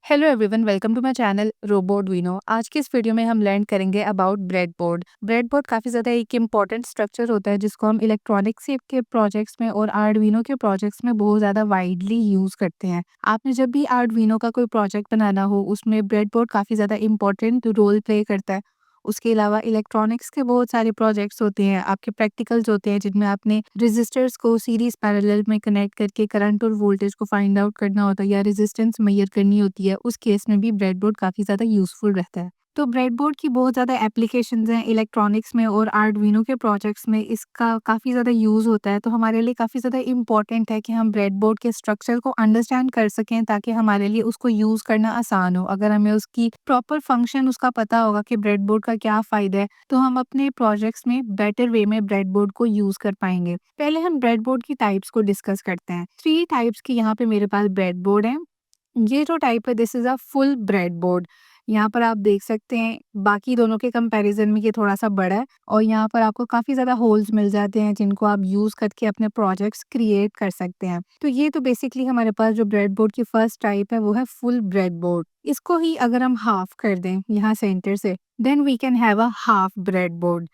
Hello everyone, welcome to my channel Roboarduino. आज की इस वीडियो में हम लर्न करेंगे अबाउट ब्रेडबोर्ड। ब्रेडबोर्ड काफ़ी ज़्यादा एक इम्पॉर्टेंट स्ट्रक्चर होता है जिसको हम इलेक्ट्रॉनिक्स के प्रोजेक्ट्स में और आर्डुइनो के प्रोजेक्ट्स में बहुत ज़्यादा वाइडली यूज़ करते हैं। आपने जब भी आर्डुइनो का कोई प्रोजेक्ट बनाना हो उसमें ब्रेडबोर्ड काफ़ी ज़्यादा इम्पॉर्टेंट रोल प्ले करता है। उसके अलावा इलेक्ट्रॉनिक्स के बहुत सारे प्रोजेक्ट्स होते हैं, आपके प्रैक्टिकल्स होते हैं जिनमें आपने रेजिस्टर्स को सीरीज पैरेलल में कनेक्ट करके करंट और वोल्टेज को फाइंड आउट करना होता है या रेजिस्टेंस मेजर करनी होती है। उस केस में भी ब्रेडबोर्ड काफ़ी ज़्यादा यूज़फुल रहता है। तो ब्रेडबोर्ड की बहुत ज़्यादा एप्लीकेशंस हैं इलेक्ट्रॉनिक्स में और आर्डुइनो के प्रोजेक्ट्स में इसका काफ़ी ज़्यादा यूज़ होता है। तो हमारे लिए काफ़ी ज़्यादा इम्पॉर्टेंट है कि हम ब्रेडबोर्ड के स्ट्रक्चर को अंडरस्टैंड कर सकें ताकि हमारे लिए उसको यूज़ करना आसान हो। अगर हमें उसकी प्रॉपर फंक्शन उसका पता होगा कि ब्रेडबोर्ड का क्या फ़ायदा है, तो हम अपने प्रोजेक्ट्स में बेटर वे में ब्रेडबोर्ड को यूज़ कर पाएंगे। पहले हम ब्रेडबोर्ड की टाइप्स को डिस्कस करते हैं। 3 टाइप्स की यहाँ पे मेरे पास ब्रेडबोर्ड है। ये जो टाइप है this is a full breadboard. यहाँ पर आप देख सकते हैं बाकी दोनों के कंपैरिजन में ये थोड़ा-सा बड़ा है और यहाँ पर आपको काफ़ी ज़्यादा होल्स मिल जाते हैं जिनको आप यूज़ करके अपने प्रोजेक्ट्स क्रिएट कर सकते हैं। तो ये तो बेसिकली हमारे पास जो ब्रेडबोर्ड की फर्स्ट टाइप है वो है फुल ब्रेडबोर्ड। इसको ही अगर हम हाफ कर दें यहाँ सेंटर से, then we can have a half breadboard.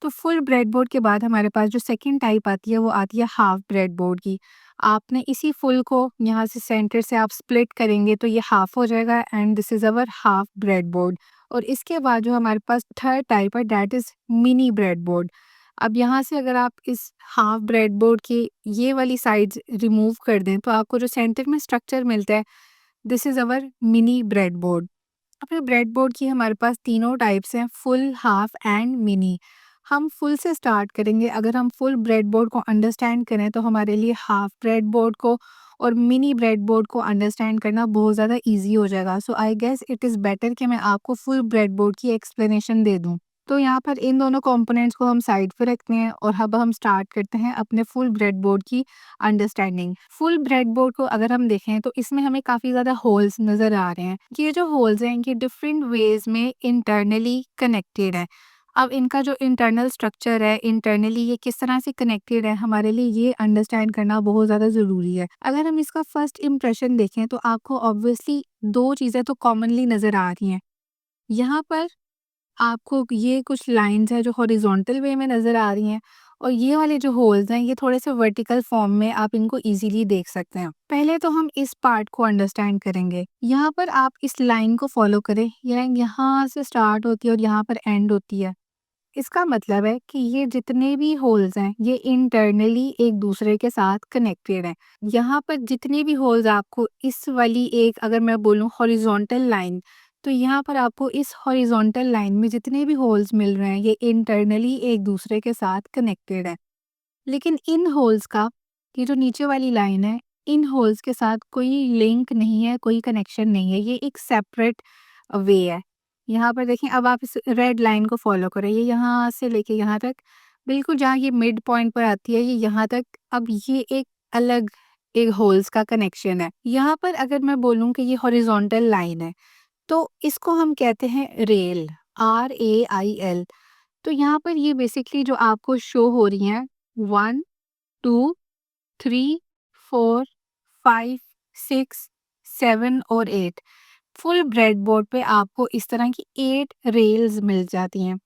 तो फुल ब्रेडबोर्ड के बाद हमारे पास जो सेकंड टाइप आती है वो आती है हाफ ब्रेडबोर्ड की। आपने इसी फुल को यहाँ से सेंटर से आप स्प्लिट करेंगे तो ये हाफ हो जाएगा and this is our half breadboard. और इसके बाद जो हमारे पास थर्ड टाइप है दैट इज़ मिनी ब्रेडबोर्ड। अब यहाँ से अगर आप इस हाफ ब्रेडबोर्ड की ये वाली साइड्स रिमूव कर दें तो आपको जो सेंटर में स्ट्रक्चर मिलता है this is our mini breadboard. अब ब्रेडबोर्ड की हमारे पास तीनों टाइप्स हैं, फुल, हाफ एंड मिनी। हम फुल से स्टार्ट करेंगे। अगर हम फुल ब्रेडबोर्ड को अंडरस्टैंड करें तो हमारे लिए हाफ ब्रेडबोर्ड को और मिनी ब्रेडबोर्ड को अंडरस्टैंड करना बहुत ज़्यादा इजी हो जाएगा। So I guess it is better कि मैं आपको फुल ब्रेडबोर्ड की एक्सप्लेनेशन दे दूँ। तो यहाँ पर इन दोनों कंपोनेंट्स को हम साइड पे रखते हैं और अब हम स्टार्ट करते हैं अपने फुल ब्रेडबोर्ड की अंडरस्टैंडिंग। फुल ब्रेडबोर्ड को अगर हम देखें तो इसमें हमें काफ़ी ज़्यादा होल्स नज़र आ रहे हैं। ये जो होल्स हैं ये डिफरेंट वेज में इंटरनली कनेक्टेड है। अब इनका जो इंटरनल स्ट्रक्चर है, इंटरनली ये किस तरह से कनेक्टेड है, हमारे लिए ये अंडरस्टैंड करना बहुत ज़्यादा ज़रूरी है। अगर हम इसका फर्स्ट इंप्रेशन देखें तो आपको ऑब्वियसली 2 चीज़ें तो कॉमनली नज़र आ रही हैं। यहाँ पर आपको ये कुछ लाइन्स हैं जो हॉरिजॉन्टल वे में नज़र आ रही हैं और ये वाले जो होल्स हैं ये थोड़े से वर्टिकल फॉर्म में आप इनको इजीली देख सकते हैं। पहले तो हम इस पार्ट को अंडरस्टैंड करेंगे। यहाँ पर आप इस लाइन को फॉलो करें। ये लाइन यहाँ से स्टार्ट होती है और यहाँ पर एंड होती है। इसका मतलब है कि ये जितने भी होल्स हैं ये इंटरनली एक दूसरे के साथ कनेक्टेड हैं। यहाँ पर जितने भी होल्स आपको इस वाली एक अगर मैं बोलूँ हॉरिजॉन्टल लाइन, तो यहाँ पर आपको इस हॉरिजॉन्टल लाइन में जितने भी होल्स मिल रहे हैं ये इंटरनली एक दूसरे के साथ कनेक्टेड है। लेकिन इन होल्स का ये जो नीचे वाली लाइन है, इन होल्स के साथ कोई लिंक नहीं है, कोई कनेक्शन नहीं है। ये एक सेपरेट वे है। यहाँ पर देखें, अब आप इस रेड लाइन को फॉलो करें। ये यहाँ से लेके यहाँ तक बिल्कुल जहाँ ये मिड पॉइंट पर आती है ये यहाँ तक। अब ये एक अलग एक होल्स का कनेक्शन है। यहाँ पर अगर मैं बोलूँ कि ये हॉरिजॉन्टल लाइन है तो इसको हम कहते हैं रेल, RAIL। तो यहाँ पर ये बेसिकली जो आपको शो हो रही हैं 1, 2, 3, 4, 5, 6, 7 और 8। फुल ब्रेडबोर्ड पे आपको इस तरह की 8 रेल्स मिल जाती हैं।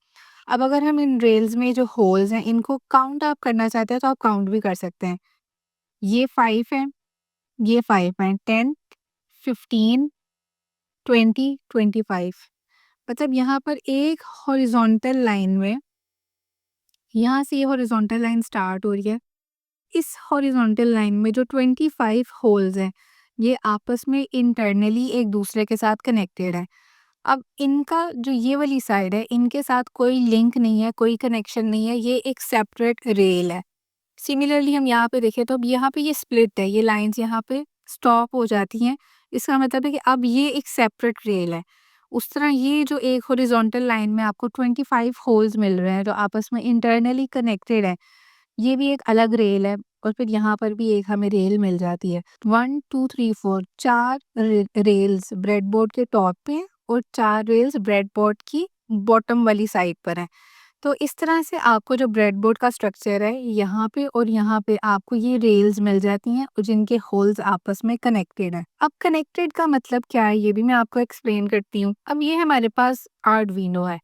अब अगर हम इन रेल्स में जो होल्स हैं इनको काउंट आप करना चाहते हैं तो आप काउंट भी कर सकते हैं। ये 5 है, ये 5 हैं, 10, 15, 20, 25। मतलब यहाँ पर एक हॉरिजॉन्टल लाइन में यहाँ से ये हॉरिजॉन्टल लाइन स्टार्ट हो रही है। इस हॉरिजॉन्टल लाइन में जो 25 होल्स हैं ये आपस में इंटरनली एक दूसरे के साथ कनेक्टेड है। अब इनका जो ये वाली साइड है इनके साथ कोई लिंक नहीं है, कोई कनेक्शन नहीं है, ये एक सेपरेट रेल है। सिमिलरली हम यहाँ पे देखें तो अब यहाँ पे ये स्प्लिट है, ये लाइंस यहाँ पे स्टॉप हो जाती हैं। इसका मतलब है कि अब ये एक सेपरेट रेल है। उस तरह ये जो एक हॉरिजॉन्टल लाइन में आपको 25 होल्स मिल रहे हैं जो आपस में इंटरनली कनेक्टेड है, ये भी एक अलग रेल है। और फिर यहाँ पर भी एक हमें रेल मिल जाती है। 1, 2, 3, 4 4 रेल्स ब्रेडबोर्ड के टॉप पे हैं और 4 रेल्स ब्रेडबोर्ड की बॉटम वाली साइड पर हैं। तो इस तरह से आपको जो ब्रेडबोर्ड का स्ट्रक्चर है, यहाँ पे और यहाँ पे आपको ये रेल्स मिल जाती हैं और जिनके होल्स आपस में कनेक्टेड हैं। अब कनेक्टेड का मतलब क्या है, ये भी मैं आपको एक्सप्लेन करती हूँ। अब ये हमारे पास आर्डुइनो है।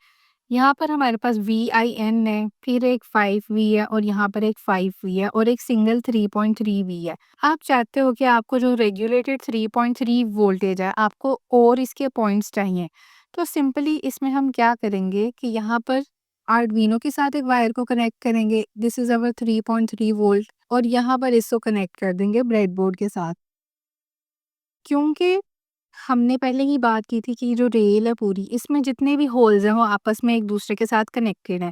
यहाँ पर हमारे पास VIN है, फिर एक 5V है और यहाँ पर एक 5V है और एक सिंगल 3.3V है। आप चाहते हो कि आपको जो रेगुलेटेड 3.3 वोल्टेज है, आपको और इसके पॉइंट्स चाहिए। तो सिंपली इसमें हम क्या करेंगे कि यहाँ पर आर्डुइनो के साथ एक वायर को कनेक्ट करेंगे, दिस इज़ अवर 3.3 वोल्ट, और यहाँ पर इसको कनेक्ट कर देंगे ब्रेडबोर्ड के साथ। क्योंकि हमने पहले ही बात की थी कि जो रेल है पूरी, इसमें जितने भी होल्स हैं वो आपस में एक दूसरे के साथ कनेक्टेड हैं।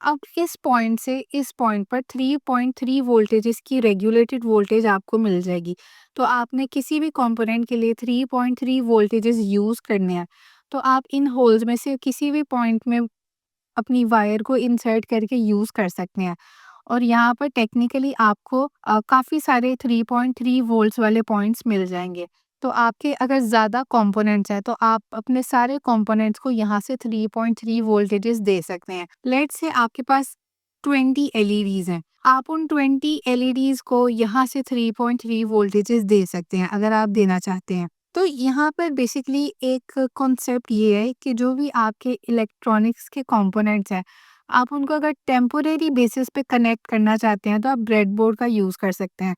अब इस पॉइंट से इस पॉइंट पर 3.3 वोल्टेज की रेगुलेटेड वोल्टेज आपको मिल जाएगी। तो आपने किसी भी कंपोनेंट के लिए 3.3 वोल्टेजेस यूज़ करने हैं, तो आप इन होल्स में से किसी भी पॉइंट में अपनी वायर को इंसर्ट करके यूज़ कर सकते हैं। और यहाँ पर टेक्निकली आपको काफ़ी सारे 3.3 वोल्ट्स वाले पॉइंट्स मिल जाएँगे। तो आपके अगर ज़्यादा कंपोनेंट्स हैं, तो आप अपने सारे कंपोनेंट्स को यहाँ से 3.3 वोल्टेजेस दे सकते हैं। लेट्स से आपके पास 20 एलईडीज़ हैं। आप उन 20 एलईडीज़ को यहाँ से 3.3 वोल्टेजेस दे सकते हैं, अगर आप देना चाहते हैं। तो यहाँ पर बेसिकली एक कॉन्सेप्ट ये है कि जो भी आपके इलेक्ट्रॉनिक्स के कंपोनेंट्स हैं, आप उनको अगर टेम्पोरेरी बेसिस पे कनेक्ट करना चाहते हैं, तो आप ब्रेडबोर्ड का यूज़ कर सकते हैं।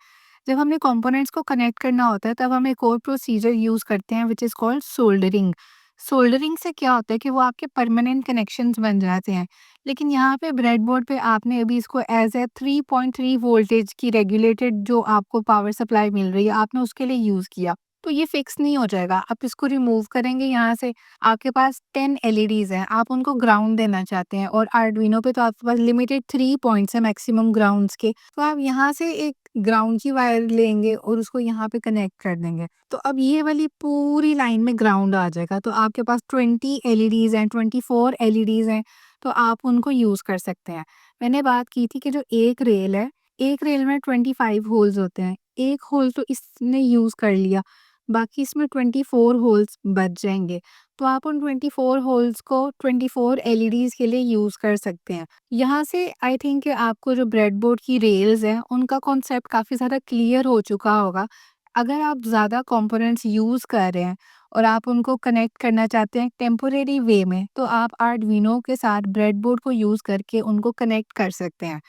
जब हमें कंपोनेंट्स को कनेक्ट करना होता है, तब हम एक और प्रोसीजर यूज़ करते हैं which is called soldering. Soldering से क्या होता है कि वो आपके परमानेंट कनेक्शंस बन जाते हैं। लेकिन यहाँ पे ब्रेडबोर्ड पे आपने अभी इसको एज़ ए 3.3 वोल्टेज की रेगुलेटेड जो आपको पावर सप्लाई मिल रही है, आपने उसके लिए यूज़ किया। तो ये फिक्स नहीं हो जाएगा। आप इसको रिमूव करेंगे यहाँ से, आपके पास 10 एलईडीज़ हैं, आप उनको ग्राउंड देना चाहते हैं और आर्डुइनो पे तो आपके पास लिमिटेड 3 पॉइंट्स हैं मैक्सिमम ग्राउंड्स के। तो आप यहाँ से एक ग्राउंड की वायर लेंगे और उसको यहाँ पे कनेक्ट कर देंगे। तो अब ये वाली पूरी लाइन में ग्राउंड आ जाएगा। तो आपके पास 20 एलईडीज़ हैं, 24 एलईडीज़ हैं, तो आप उनको यूज़ कर सकते हैं। मैंने बात की थी कि जो एक रेल है, एक रेल में 25 होल्स होते हैं। एक होल तो इसने यूज़ कर लिया, बाकी इसमें 24 होल्स बच जाएँगे। तो आप उन 24 होल्स को 24 एलईडीज़ के लिए यूज़ कर सकते हैं। यहाँ से आई थिंक आपको जो ब्रेडबोर्ड की रेल्स हैं, उनका कॉन्सेप्ट काफ़ी ज़्यादा क्लियर हो चुका होगा। अगर आप ज़्यादा कंपोनेंट्स यूज़ कर रहे हैं और आप उनको कनेक्ट करना चाहते हैं टेम्पोरेरी वे में, तो आप आर्डुइनो के साथ ब्रेडबोर्ड को यूज़ करके उनको कनेक्ट कर सकते हैं।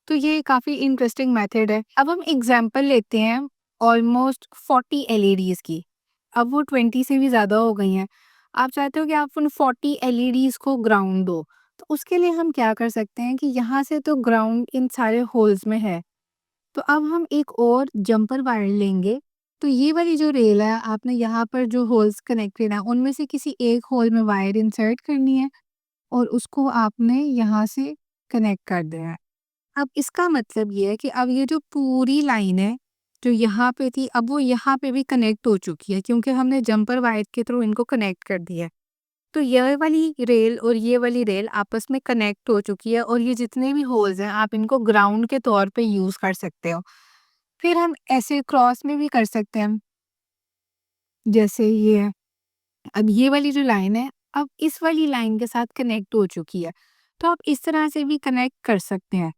तो ये काफ़ी इंटरेस्टिंग मेथड है। अब हम एग्ज़ाम्पल लेते हैं ऑलमोस्ट 40 एलईडीज़ की। अब वो 20 से भी ज़्यादा हो गई हैं। आप चाहते हो कि आप उन 40 एलईडीज़ को ग्राउंड दो। तो उसके लिए हम क्या कर सकते हैं कि यहाँ से तो ग्राउंड इन सारे होल्स में है। तो अब हम एक और जम्पर वायर लेंगे। तो ये वाली जो रेल है, आपने यहाँ पर जो होल्स कनेक्टेड हैं, उनमें से किसी एक होल में वायर इंसर्ट करनी है और उसको आपने यहाँ से कनेक्ट कर देना है। अब इसका मतलब ये है कि अब ये जो पूरी लाइन है, जो यहाँ पे थी, अब वो यहाँ पे भी कनेक्ट हो चुकी है क्योंकि हमने जम्पर वायर के थ्रू इनको कनेक्ट कर दिया है। तो ये वाली रेल और ये वाली रेल आपस में कनेक्ट हो चुकी है और ये जितने भी होल्स हैं, आप इनको ग्राउंड के तौर पे यूज़ कर सकते हो। फिर हम ऐसे क्रॉस में भी कर सकते हैं, जैसे ये है। अब ये वाली जो लाइन है, अब इस वाली लाइन के साथ कनेक्ट हो चुकी है। तो आप इस तरह से भी कनेक्ट कर सकते हैं।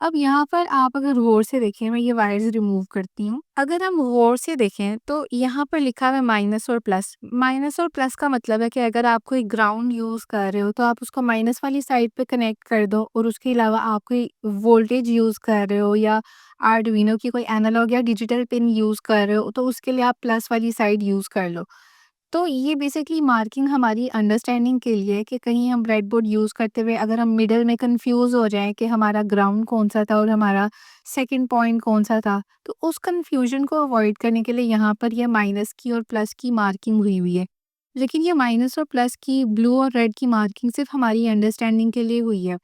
अब यहाँ पर आप अगर गौर से देखें, मैं ये वायर्स रिमूव करती हूँ। अगर हम गौर से देखें तो यहाँ पर लिखा हुआ है माइनस और प्लस। माइनस और प्लस का मतलब है कि अगर आप कोई ग्राउंड यूज़ कर रहे हो तो आप उसको माइनस वाली साइड पे कनेक्ट कर दो और उसके अलावा आप कोई वोल्टेज यूज़ कर रहे हो या आर्डुइनो की कोई एनालॉग या डिजिटल पिन यूज़ कर रहे हो, तो उसके लिए आप प्लस वाली साइड यूज़ कर लो। तो ये बेसिकली मार्किंग हमारी अंडरस्टैंडिंग के लिए है कि कहीं हम ब्रेडबोर्ड यूज़ करते हुए अगर हम मिडल में कंफ्यूज हो जाएं कि हमारा ग्राउंड कौन सा था और हमारा सेकंड पॉइंट कौन सा था, तो उस कंफ्यूजन को अवॉइड करने के लिए यहाँ पर ये माइनस की और प्लस की मार्किंग हुई हुई है। लेकिन ये माइनस और प्लस की ब्लू और रेड की मार्किंग सिर्फ हमारी अंडरस्टैंडिंग के लिए हुई है।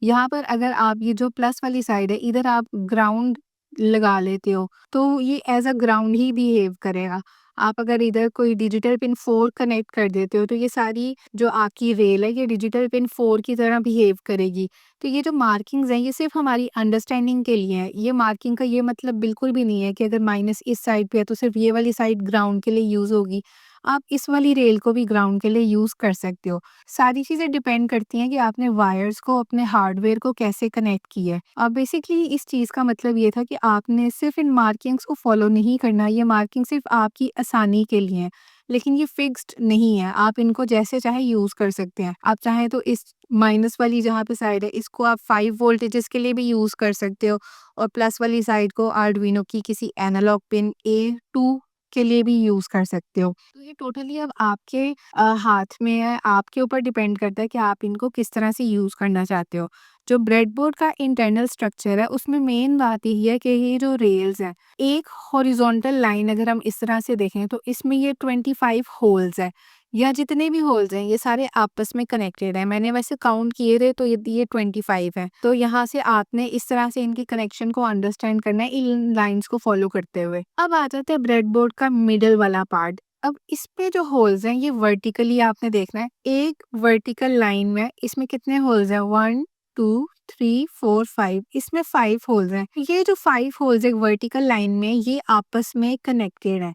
यहाँ पर अगर आप ये जो प्लस वाली साइड है, इधर आप ग्राउंड लगा लेते हो, तो ये as a ground he behave करेगा। आप अगर इधर कोई डिजिटल पिन 4 कनेक्ट कर देते हो, तो ये सारी जो आपकी रेल है, ये डिजिटल पिन 4 की तरह बिहेव करेगी। तो ये जो मार्किंग्स हैं, ये सिर्फ़ हमारी अंडरस्टैंडिंग के लिए हैं। ये मार्किंग का ये मतलब बिल्कुल भी नहीं है कि अगर माइनस इस साइड पे है, तो सिर्फ़ ये वाली साइड ग्राउंड के लिए यूज़ होगी। आप इस वाली रेल को भी ग्राउंड के लिए यूज़ कर सकते हो। सारी चीज़ें डिपेंड करती हैं कि आपने वायर्स को अपने हार्डवेयर को कैसे कनेक्ट किया है। बेसिकली इस चीज़ का मतलब ये था कि आपने सिर्फ़ इन मार्किंग्स को फ़ॉलो नहीं करना, ये मार्किंग सिर्फ़ आपकी आसानी के लिए हैं। लेकिन ये फिक्स्ड नहीं है, आप इनको जैसे चाहे यूज़ कर सकते हैं। आप चाहें तो इस माइनस वाली जहाँ पे साइड है, इसको आप 5 वोल्टेजेस के लिए भी यूज़ कर सकते हो और प्लस वाली साइड को आर्डुइनो की किसी एनालॉग पिन A2 के लिए भी यूज़ कर सकते हो। तो ये टोटली अब आपके हाथ में है, आपके ऊपर डिपेंड करता है कि आप इनको किस तरह से यूज़ करना चाहते हो। जो ब्रेडबोर्ड का इंटरनल स्ट्रक्चर है, उसमें मेन बात यही है कि ये जो रेल्स हैं, एक हॉरिजॉन्टल लाइन अगर हम इस तरह से देखें तो इसमें ये 25 होल्स है या जितने भी होल्स हैं ये सारे आपस में कनेक्टेड है। मैंने वैसे काउंट किए थे तो ये 25 है। तो यहाँ से आपने इस तरह से इनकी कनेक्शन को अंडरस्टैंड करना है इन लाइंस को फॉलो करते हुए। अब आ जाते हैं ब्रेडबोर्ड का मिडल वाला पार्ट। अब इस पे जो होल्स हैं ये वर्टिकली आपने देखना है। एक वर्टिकल लाइन में इसमें कितने होल्स हैं? 1 2 3 4 5, इसमें 5 होल्स हैं। ये जो 5 होल्स एक वर्टिकल लाइन में ये आपस में कनेक्टेड है।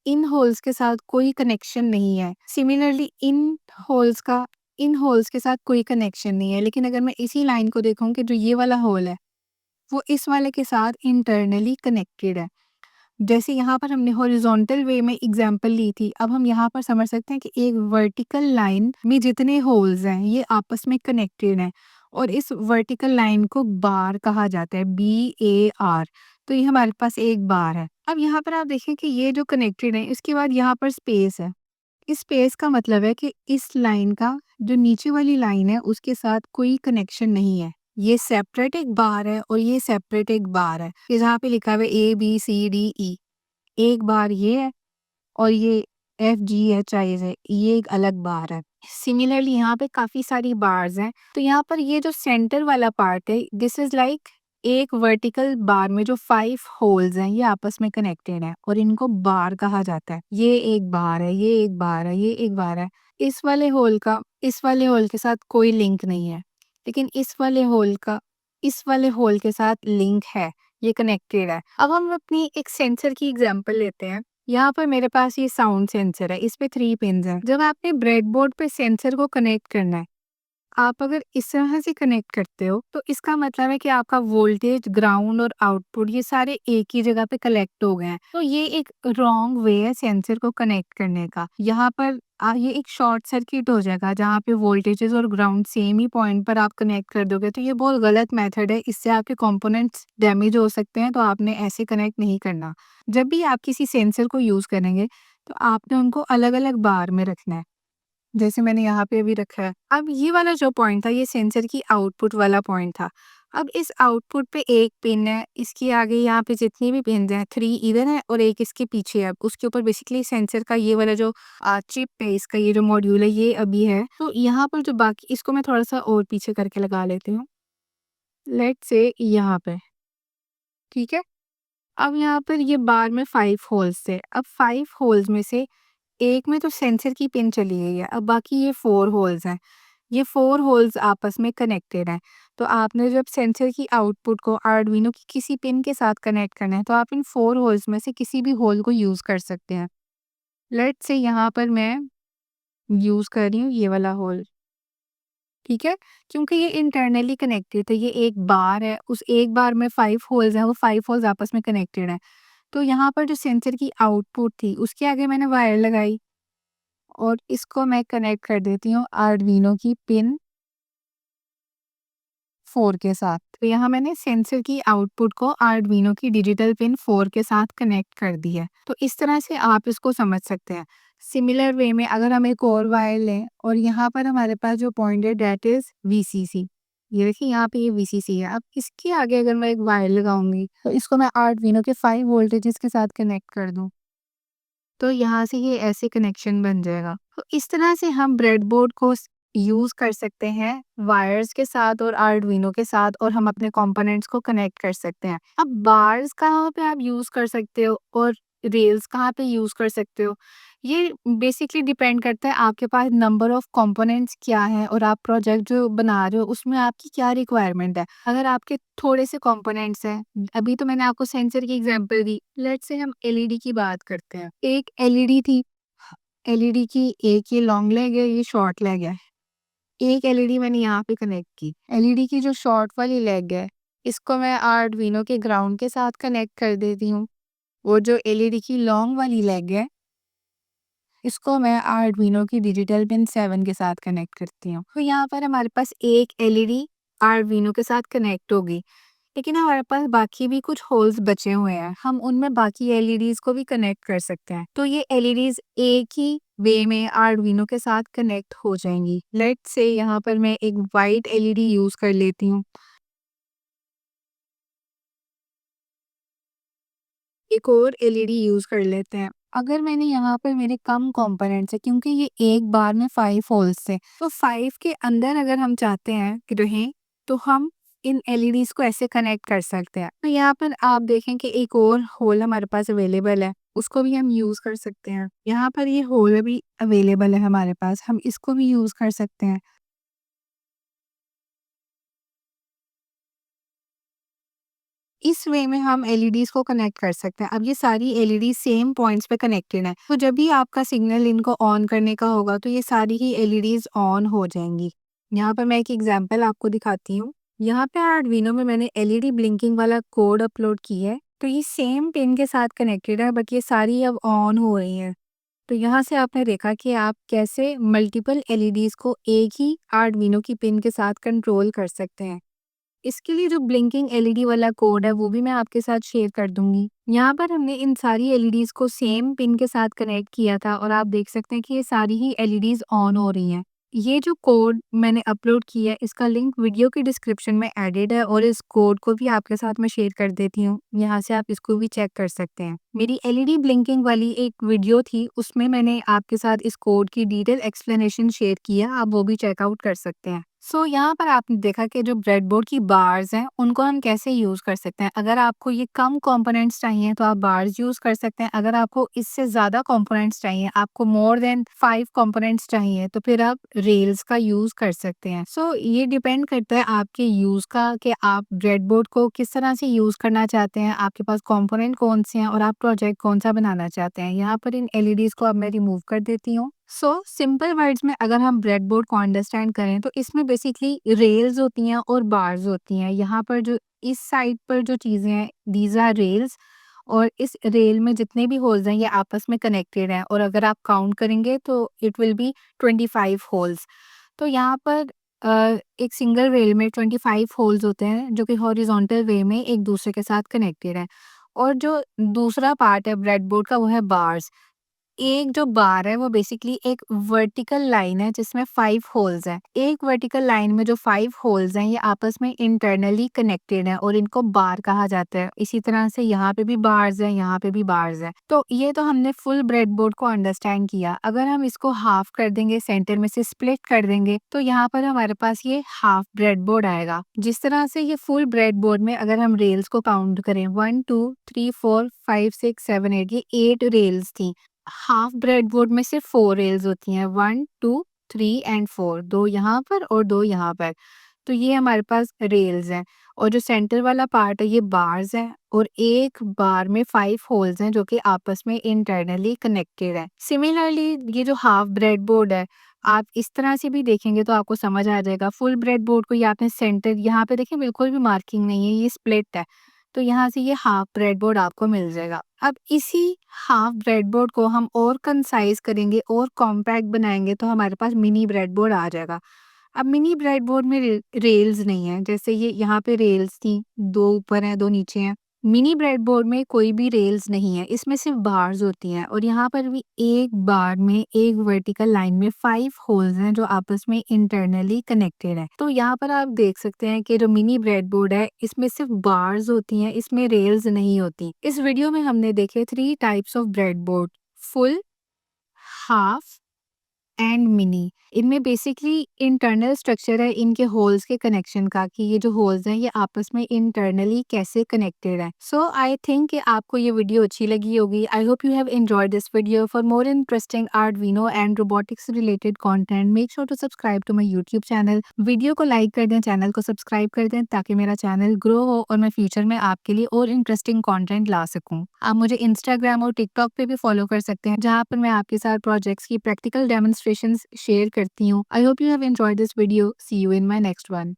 इन होल्स के साथ कोई कनेक्शन नहीं है। सिमिलरली इन होल्स के साथ कोई कनेक्शन नहीं है। लेकिन अगर मैं इसी लाइन को देखूं कि जो ये वाला होल है वो इस वाले के साथ इंटरनली कनेक्टेड है। जैसे यहाँ पर हमने हॉरिजॉन्टल वे में एग्जांपल ली थी, अब हम यहाँ पर समझ सकते हैं कि एक वर्टिकल लाइन में जितने होल्स हैं ये आपस में कनेक्टेड हैं और इस वर्टिकल लाइन को बार कहा जाता है, BAR। तो ये हमारे पास एक बार है। अब यहाँ पर आप देखें कि ये जो कनेक्टेड है इसके बाद यहाँ पर स्पेस है। इस स्पेस का मतलब है कि इस लाइन का जो नीचे वाली लाइन है उसके साथ कोई कनेक्शन नहीं है। ये सेपरेट एक बार है और ये सेपरेट एक बार है। ये जहाँ पे लिखा हुआ है ABCDE, एक बार ये है और ये FGHI है, ये एक अलग बार है। सिमिलरली यहाँ पे काफी सारी बार्स हैं। तो यहाँ पर ये जो सेंटर वाला पार्ट है दिस इज लाइक एक वर्टिकल बार में जो 5 होल्स हैं ये आपस में कनेक्टेड है और इनको बार कहा जाता है। ये एक बार है, ये एक बार है, ये एक बार है। इस वाले होल के साथ कोई लिंक नहीं है, लेकिन इस वाले होल के साथ लिंक है, ये कनेक्टेड है। अब हम अपनी एक सेंसर की एग्जांपल लेते हैं। यहाँ पर मेरे पास ये साउंड सेंसर है, इस पे 3 पिन्स हैं। जब आपने ब्रेडबोर्ड पे सेंसर को कनेक्ट करना है, आप अगर इस तरह से कनेक्ट करते हो तो इसका मतलब है कि आपका वोल्टेज, ग्राउंड और आउटपुट ये सारे एक ही जगह पे कलेक्ट हो गए हैं। तो ये एक रॉन्ग वे है सेंसर को कनेक्ट करने का। यहाँ पर ये एक शॉर्ट सर्किट हो जाएगा जहाँ पे वोल्टेजेस और ग्राउंड सेम ही पॉइंट पर आप कनेक्ट कर दोगे, तो ये बहुत गलत मेथड है। इससे आपके कंपोनेंट्स डैमेज हो सकते हैं, तो आपने ऐसे कनेक्ट नहीं करना। जब भी आप किसी सेंसर को यूज करेंगे तो आपने उनको अलग अलग बार में रखना है, जैसे मैंने यहाँ पे अभी रखा है। अब ये वाला जो पॉइंट था ये सेंसर की आउटपुट वाला पॉइंट था। अब इस आउटपुट पे एक पिन है, इसके आगे यहाँ पे जितनी भी पिन हैं 3 इधर है और एक इसके पीछे है। उसके ऊपर बेसिकली सेंसर का ये वाला जो चिप है, इसका ये जो मॉड्यूल है ये अभी है। तो यहाँ पर जो बाकी, इसको मैं थोड़ा सा और पीछे करके लगा लेती हूँ, लेट्स से यहाँ पे, ठीक है। अब यहाँ पर ये बार में 5 होल्स थे। अब 5 होल्स में से एक में तो सेंसर की पिन चली गई है, अब बाकी ये 4 होल्स हैं। ये 4 होल्स आपस में कनेक्टेड हैं। तो आपने जब सेंसर की आउटपुट को आर्डुइनो की किसी पिन के साथ कनेक्ट करना है तो आप इन 4 होल्स में से किसी भी होल को यूज़ कर सकते हैं। लेट्स से यहाँ पर मैं यूज़ कर रही हूँ ये वाला होल, ठीक है? क्योंकि ये इंटरनली कनेक्टेड है, ये एक बार है, उस एक बार में 5 होल्स हैं, वो 5 होल्स आपस में कनेक्टेड हैं। तो यहाँ पर जो सेंसर की आउटपुट थी उसके आगे मैंने वायर लगाई और इसको मैं कनेक्ट कर देती हूँ आर्डुइनो की पिन 4 के साथ। तो यहाँ मैंने सेंसर की आउटपुट को आर्डुइनो की डिजिटल पिन 4 के साथ कनेक्ट कर दी है। तो इस तरह से आप इसको समझ सकते हैं। सिमिलर वे में अगर हम एक और वायर लें और यहाँ पर हमारे पास जो पॉइंट है दैट इज VCC। ये देखिए यहाँ पे ये VCC है। अब इसके आगे अगर मैं एक वायर लगाऊंगी तो इसको मैं आर्डुइनो के 5 वोल्टेजेस के साथ कनेक्ट कर दूं, तो यहाँ से ये ऐसे कनेक्शन बन जाएगा। तो इस तरह से हम ब्रेडबोर्ड को यूज़ कर सकते हैं वायर्स के साथ और आर्डुइनो के साथ, और हम अपने कंपोनेंट्स को कनेक्ट कर सकते हैं। अब बार्स कहाँ पे आप यूज़ कर सकते हो और रेल्स कहाँ पे यूज़ कर सकते हो। ये बेसिकली डिपेंड करता है आपके पास नंबर ऑफ कंपोनेंट्स क्या है और आप प्रोजेक्ट जो बना रहे हो उसमें आपकी क्या रिक्वायरमेंट है। अगर आपके थोड़े से कंपोनेंट्स हैं, अभी तो मैंने आपको सेंसर की एग्जांपल दी, लेट्स से हम एलईडी की बात करते हैं। एक एलईडी थी, एलईडी की एक ये लॉन्ग लेग है, ये शॉर्ट लेग है। एक एलईडी मैंने यहाँ पे कनेक्ट की। एलईडी की जो शॉर्ट वाली लेग है, इसको मैं आर्डुइनो के ग्राउंड के साथ कनेक्ट कर देती हूँ। वो जो एलईडी की लॉन्ग वाली लेग है, इसको मैं आर्डुइनो की डिजिटल पिन 7 के साथ कनेक्ट करती हूँ। तो यहाँ पर हमारे पास एक एलईडी आर्डुइनो के साथ कनेक्ट होगी, लेकिन हमारे पास बाकी भी कुछ होल्स बचे हुए हैं। हम उनमें बाकी एलईडीज़ को भी कनेक्ट कर सकते हैं। तो ये एलईडीज़ एक ही वे में आर्डुइनो के साथ कनेक्ट हो जाएंगी। लेट्स से यहाँ पर मैं एक वाइट एलईडी यूज़ कर लेती हूँ। एक और एलईडी यूज़ कर लेते हैं। अगर मैंने यहाँ पर मेरे कम कंपोनेंट्स है, क्योंकि ये एक बार में 5 होल्स थे, तो 5 के अंदर अगर हम चाहते हैं कि रहें, तो हम इन एलईडीज़ को ऐसे कनेक्ट कर सकते हैं। तो यहाँ पर आप देखें कि एक और होल हमारे पास अवेलेबल है, उसको भी हम यूज़ कर सकते हैं। यहाँ पर ये होल भी अवेलेबल है हमारे पास, हम इसको भी यूज़ कर सकते हैं। इस वे में हम एलईडीज़ को कनेक्ट कर सकते हैं। अब ये सारी एलईडी सेम पॉइंट्स पे कनेक्टेड हैं, तो जब भी आपका सिग्नल इनको ऑन करने का होगा, तो ये सारी ही एलईडीज़ ऑन हो जाएँगी। यहाँ पर मैं एक एग्ज़ाम्पल आपको दिखाती हूँ। यहाँ पे आर्डुइनो में मैंने एलईडी ब्लिंकिंग वाला कोड अपलोड की है, तो ये सेम पिन के साथ कनेक्टेड है, बट ये सारी अब ऑन हो रही हैं। तो यहाँ से आपने देखा कि आप कैसे मल्टीपल एलईडीज़ को एक ही आर्डुइनो की पिन के साथ कंट्रोल कर सकते हैं। इसके लिए जो ब्लिंकिंग एलईडी वाला कोड है, वो भी मैं आपके साथ शेयर कर दूंगी। यहाँ पर हमने इन सारी एलईडीज को सेम पिन के साथ कनेक्ट किया था और आप देख सकते हैं कि ये सारी ही एलईडीज ऑन हो रही हैं। ये जो कोड मैंने अपलोड किया है, इसका लिंक वीडियो की डिस्क्रिप्शन में एडेड है और इस कोड को भी आपके साथ मैं शेयर कर देती हूँ। यहाँ से आप इसको भी चेक कर सकते हैं। मेरी एलईडी ब्लिंकिंग वाली एक वीडियो थी, उसमें मैंने आपके साथ इस कोड की डिटेल एक्सप्लेनेशन शेयर किया, आप वो भी चेकआउट कर सकते हैं। यहाँ पर आपने देखा कि जो ब्रेडबोर्ड की बार्स हैं, उनको हम कैसे यूज़ कर सकते हैं। अगर आपको ये कम कंपोनेंट्स चाहिए, तो आप बार्स यूज़ कर सकते हैं। अगर आपको इससे ज़्यादा कंपोनेंट्स चाहिए, आपको मोर देन 5 कंपोनेंट्स चाहिए, तो फिर आप रेल्स का यूज़ कर सकते हैं। ये डिपेंड करता है आपके यूज़ का, कि आप ब्रेडबोर्ड को किस तरह से यूज़ करना चाहते हैं, आपके पास कंपोनेंट कौन से हैं और आप प्रोजेक्ट कौन-सा बनाना चाहते हैं। यहाँ पर इन एलईडीज़ को अब मैं रिमूव कर देती हूँ। सिंपल वर्ड्स में अगर हम ब्रेडबोर्ड को अंडरस्टैंड करें, तो इसमें बेसिकली रेल्स होती हैं और बार्स होती हैं। यहाँ पर जो इस साइड पर जो चीज़ें हैं, दीज आर रेल्स, और इस रेल में जितने भी होल्स हैं, ये आपस में कनेक्टेड हैं, और अगर आप काउंट करेंगे तो इट विल बी 25 होल्स। तो यहाँ पर एक सिंगल रेल में 25 होल्स होते हैं, जो कि हॉरिजॉन्टल वे में एक दूसरे के साथ कनेक्टेड हैं। और जो दूसरा पार्ट है ब्रेडबोर्ड का, वो है बार्स। एक जो बार है, वो बेसिकली एक वर्टिकल लाइन है जिसमें 5 होल्स हैं। एक वर्टिकल लाइन में जो 5 होल्स हैं, ये आपस में इंटरनली कनेक्टेड हैं और इनको बार कहा जाता है। इसी तरह से यहाँ पे भी बार्स हैं, यहाँ पे भी बार्स हैं। तो ये तो हमने फुल ब्रेडबोर्ड को अंडरस्टैंड किया। अगर हम इसको हाफ कर देंगे, सेंटर में से स्प्लिट कर देंगे, तो यहाँ पर हमारे पास ये हाफ ब्रेडबोर्ड आएगा। जिस तरह से ये फुल ब्रेडबोर्ड में अगर हम रेल्स को काउंट करें, 1 2 3 4 5 6 7 8, ये 8 रेल्स थी। हाफ ब्रेडबोर्ड में सिर्फ 4 रेल्स होती हैं, 1 2 3 एंड 4, 2 यहाँ पर और 2 यहाँ पर। तो ये हमारे पास रेल्स हैं, और जो सेंटर वाला पार्ट है, ये बार्स हैं, और एक बार में 5 होल्स हैं जो कि आपस में इंटरनली कनेक्टेड है। सिमिलरली ये जो हाफ ब्रेडबोर्ड है, आप इस तरह से भी देखेंगे तो आपको समझ आ जाएगा। फुल ब्रेडबोर्ड को ये आपने सेंटर, यहाँ पे देखें बिल्कुल भी मार्किंग नहीं है, ये स्प्लिट है। तो यहाँ से ये हाफ ब्रेडबोर्ड आपको मिल जाएगा। अब इसी हाफ ब्रेडबोर्ड को हम और कंसाइज करेंगे और कॉम्पैक्ट बनाएंगे, तो हमारे पास मिनी ब्रेडबोर्ड आ जाएगा। अब मिनी ब्रेडबोर्ड में रेल्स नहीं है, जैसे ये यहाँ पे रेल्स थी, 2 ऊपर हैं 2 नीचे हैं। मिनी ब्रेडबोर्ड में कोई भी रेल्स नहीं है, इसमें सिर्फ बार्स होती हैं, और यहाँ पर भी एक बार में एक वर्टिकल लाइन में 5 होल्स हैं जो आपस में इंटरनली कनेक्टेड है। तो यहाँ पर आप देख सकते हैं कि जो मिनी ब्रेडबोर्ड है, इसमें सिर्फ बार्स होती हैं, इसमें रेल्स नहीं होती। इस वीडियो में हमने देखे 3 types of breadboard: full, half and mini. इनमें बेसिकली इंटरनल स्ट्रक्चर है इनके होल्स के कनेक्शन का, कि ये जो होल्स हैं ये आपस में इंटरनली कैसे कनेक्टेड है। सो आई थिंक कि आपको ये वीडियो अच्छी लगी होगी। I hope you have enjoyed this video. For more interesting Arduino and robotics related content, make sure to subscribe to my YouTube channel. Video को लाइक कर दें, चैनल को सब्सक्राइब कर दें, ताकि मेरा चैनल ग्रो हो और मैं फ्यूचर में आपके लिए और इंटरेस्टिंग कंटेंट ला सकूं। आप मुझे इंस्टाग्राम और टिकटॉक पे भी फॉलो कर सकते हैं, जहां पर मैं आपके साथ प्रोजेक्ट्स की प्रैक्टिकल डेमोन्स्ट्रेशंस शेयर करती हूँ। I hope you have enjoyed this video. See you in my next one.